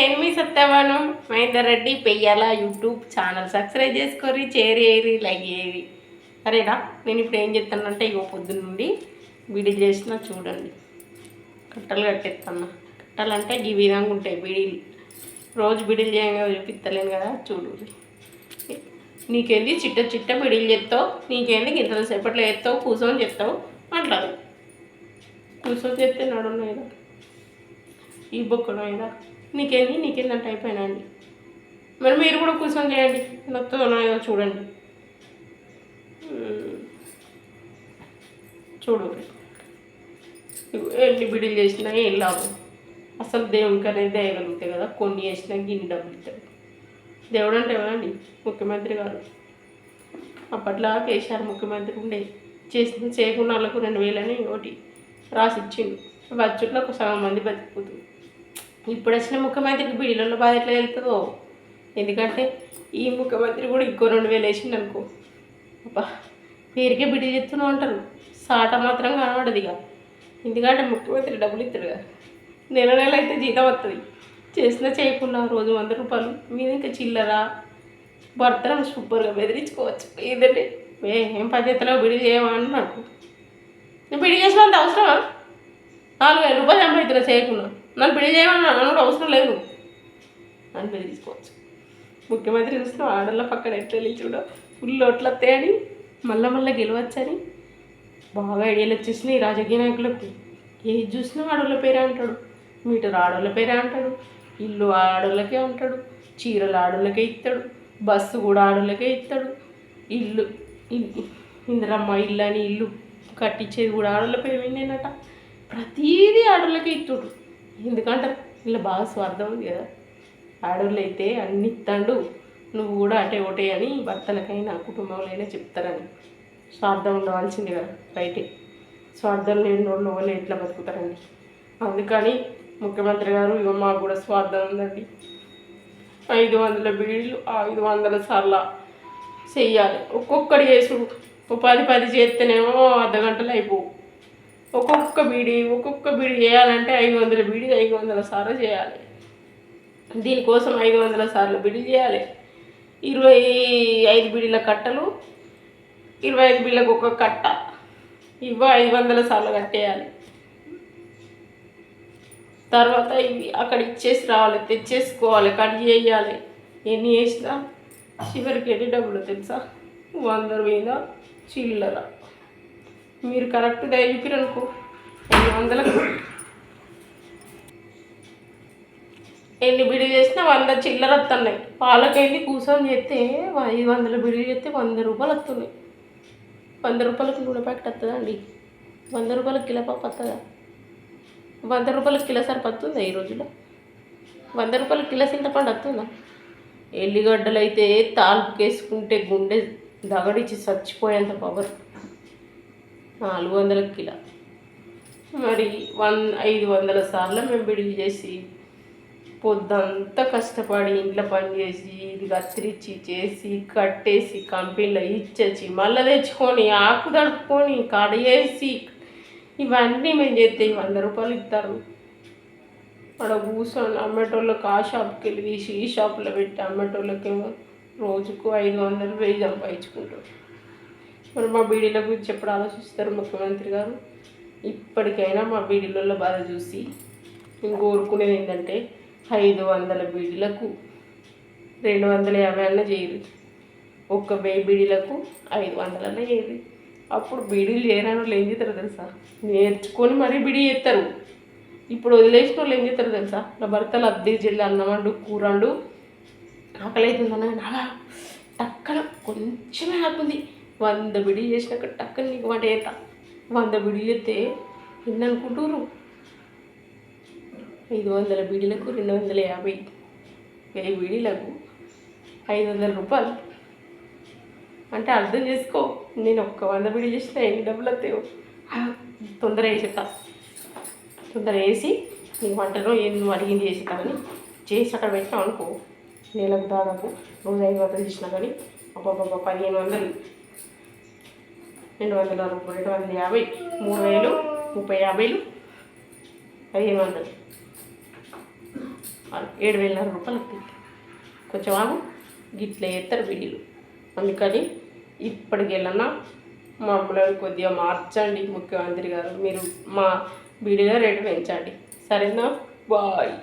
నేను మీ Satyavanu Mahender Reddy Peyyala YouTube channel subscribe చేసుకోరి, షేర్ చేయరి, లైక్ చేయరి. సరేనా? నేను ఇప్పుడు ఏం చెప్తానంటే ఇగో పొద్దున్న నుండి బీడీలు చేసిన చూడండి. కట్టలు కట్టేస్తాను. కట్టలు అంటే ఈ విధంగా ఉంటాయి బీడీలు. రోజు బీడీలు చేయంగా చూపిస్తలేను కదా, చూడు. నీకేంది చిట్ట చిట్ట బీడీలు చేస్తావు, నీకేంది ఇంత సేపట్లో చేస్తావు, కూర్చొని చేస్తావు అంటారు. కూర్చొని చేస్తే నడున్నాయి కదా, ఈ బొక్కలో అయినా నీకేంది అంటే అయిపోయినా అండి. మరి మీరు కూడా కూర్చొని చేయండి, నొత్తున్నా చూడండి. చూడు ఎన్ని బిడ్డలు చేసినా ఏం లాభం. అసలు దేవునికి అనేది దయగలుగుతాయి కదా, కొన్ని చేసినా గిన్ని డబ్బులు ఇస్తాడు దేవుడు. అంటే ఎవరండి? ముఖ్యమంత్రి గారు. అప్పట్లో కేసీఆర్ ముఖ్యమంత్రి ఉండే, చేయకుండా వాళ్ళకు 2000 ఒకటి రాసి ఇచ్చిండు. బడ్జెట్లో ఒక సగం మంది బతికిపోతుంది. ఇప్పుడు వచ్చిన ముఖ్యమంత్రికి బీడీలలో బాధ ఎట్లా వెళ్తుందో. ఎందుకంటే ఈ ముఖ్యమంత్రి కూడా ఇంకో 2000 వేసిండు అనుకో, అబ్బా పేరుకే బిడ్డ చెప్తూనే ఉంటారు, సాట మాత్రం కనబడదు ఇక. ఎందుకంటే ముఖ్యమంత్రి డబ్బులు ఇస్తాడు కదా, నెల అయితే జీతం వస్తుంది. చేసినా చేయకుండా రోజు 100 రూపాయలు మీద ఇంకా చిల్లరా భర్తను సూపర్గా బెదిరించుకోవచ్చు. ఏంటంటే ఏం పద్ధతిలో బిడి చేయమని నాకు, నేను బిడి చేసినంత అవసరమా? 4000 రూపాయలు సంపాదిస్తున్నా చేయకుండా, నన్ను బిడి చేయమని కూడా అవసరం లేదు అని బెదిరించుకోవచ్చు. ముఖ్యమంత్రి చూసిన ఆడళ్ళ పక్కన ఎట్లా వెళ్ళి చూడ ఫుల్ ఓట్లు వస్తాయని, మళ్ళీ గెలవచ్చని బాగా ఐడియాలు వచ్చేసినాయి రాజకీయ నాయకులకు. ఏది చూసినా ఆడోళ్ళ పేరే అంటాడు, మీటర్ ఆడోళ్ళ పేరే అంటాడు, ఇల్లు ఆడోళ్ళకే ఉంటాడు, చీరలు ఆడోళ్ళకే ఇస్తాడు, బస్సు కూడా ఆడోళ్ళకే ఇస్తాడు, ఇల్లు ఇందిరమ్మ ఇల్లు అని ఇల్లు కట్టించేది కూడా ఆడోళ్ళ పేరు వినేనట. ప్రతీదీ ఆడోళ్ళకే ఇస్తాడు. ఎందుకంటే ఇలా బాగా స్వార్థం ఉంది కదా. ఆడోళ్ళు అయితే అన్ని ఇస్తాడు, నువ్వు కూడా అటే ఒకటే అని భర్తలకైనా కుటుంబంలో చెప్తారని. స్వార్థం ఉండవలసింది కదా, రైటే. స్వార్థం లేని వాళ్ళు వాళ్ళు ఎట్లా బతుకుతారండి? అందుకని ముఖ్యమంత్రి గారు ఇక మాకు కూడా స్వార్థం ఉందండి. 500 బీడీలు 500 సార్లు చెయ్యాలి. ఒక్కొక్కటి చేసుడు 10 చేస్తేనేమో అర్ధగంటలు అయిపోవు. ఒక్కొక్క బీడీ చేయాలంటే 500 బీడీ 500 సార్లు చేయాలి. దీనికోసం 500 సార్లు బీడీ చేయాలి. 25 బీడీల కట్టలు, 25 బీడీలకు ఒక కట్ట, 500 సార్లు కట్టేయాలి. తర్వాత ఇవి అక్కడ ఇచ్చేసి రావాలి, తెచ్చేసుకోవాలి, కట్ చేయాలి. ఎన్ని చేసినా చివరికి ఎన్ని డబ్బులు తెలుసా? 100 మీద చిల్లర. మీరు కరెక్ట్ దయచుకుని అనుకో 500లకు ఎన్ని బిడి చేసినా 100 చిల్లర వస్తున్నాయి. వాళ్ళకెళ్ళి కూర్చొని చేస్తే 500 బిడి చేస్తే 100 రూపాయలు వస్తున్నాయి. 100 రూపాయలకు నూనె ప్యాకెట్ వస్తుందా అండి? 100 రూపాయలకు కిలో పప్పు వస్తుందా? 100 రూపాయలకు కిలో సరిపోతుందా ఈ రోజులో? 100 రూపాయలకు కిలో చింతపండు వస్తుందా? ఎల్లిగడ్డలు అయితే తాల్పుకేసుకుంటే గుండె దగడిచ్చి చచ్చిపోయేంత పవర్. 400 కిలో. మరి 500 సార్లు మేము బిడిలు చేసి పొద్దంతా కష్టపడి ఇంట్లో పని చేసి ఇది కత్తిరించి చేసి కట్టేసి కంపెనీలో ఇచ్చేసి మళ్ళీ తెచ్చుకొని ఆకు తడుపుకొని కడిగేసి ఇవన్నీ మేము చేస్తే 100 రూపాయలు ఇస్తారు. అక్కడ కూర్చొని అమ్మేటోళ్ళకి ఆ షాప్కి వెళ్ళి తీసి ఈ షాపులో పెట్టి అమ్మేటోళ్ళకేమో రోజుకు 500 1000 సంపాదించుకుంటారు. మరి మా బీడీల గురించి ఎప్పుడు ఆలోచిస్తారు ముఖ్యమంత్రి గారు? ఇప్పటికైనా మా బీడీలలో బాధ చూసి నేను కోరుకునేది ఏంటంటే 500 బీడీలకు 250 అన్న చేయరు, 1000 బీడీలకు 500 అన్న చేయరు. అప్పుడు బీడీలు చేయరాని వాళ్ళు ఏం చేస్తారు తెలుసా? నేర్చుకొని మరీ బీడీ చేస్తారు. ఇప్పుడు వదిలేసిన వాళ్ళు ఏం చేస్తారు తెలుసా? నా భర్తలు అద్దె జిల్లా అన్నమాడు కూరండు ఆకలి అవుతుందన్న అలా టక్కన కొంచెమే ఆకుంది 100 బీడీ చేసినాక టక్కన నీకు వంట చేస్తా. 100 బీడీలు చేస్తే ఎన్ని అనుకుంటున్నారు? 500 బీడీలకు 250, 1000 బీడీలకు 500 రూపాయలు అంటే అర్థం చేసుకో. నేను 100 బీడీ చేసిన ఎన్ని డబ్బులు వస్తాయో. తొందర వేసేస్తా, తొందర వేసి నీకు వంటలో ఏం అడిగింది చేసేస్తామని చేసి అక్కడ పెట్టాం అనుకో, నెలకు దాదాపు రోజు 500 చేసినా కానీ అబ్బాబ్బా 1500, 200, 250, 3000, 30, 50, 1500 7,500 వస్తుంది. కొంచెం ఆగు, గిట్ల చేస్తారు వీడియోలు. అందుకని ఇప్పటికెళ్ళన్నా మమ్మల్ని కొద్దిగా మార్చండి ముఖ్యమంత్రి గారు. మీరు మా వీడియో రేటు పెంచండి, సరేనా? బాయ్.